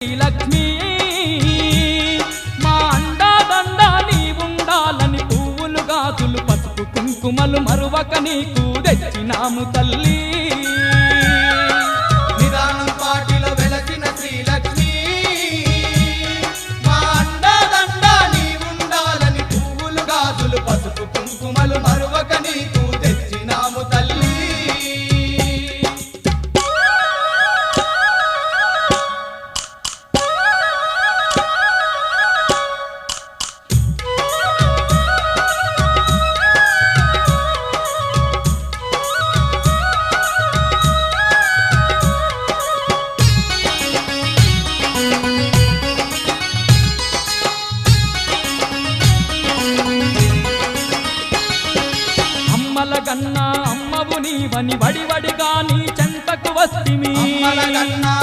లక్ష్మీ మా అండాదండ నీ ఉండాలని పువ్వులు గాజులు పసుపు కుంకుమలు మరువక నీకు తెచ్చినాము తల్లి నిదానం పాటిలో వెలసిన శ్రీలక్ష్మి మా అండాదండ నీ ఉండాలని పువ్వులు గాజులు పసుపు కుంకుమలు మరువక నీకు తెచ్చినాము తల్లి అమ్మల గన్నా అమ్మవు నీవని వడివడిగా నీ చెంతకు వస్తిమి అమ్మల గన్నా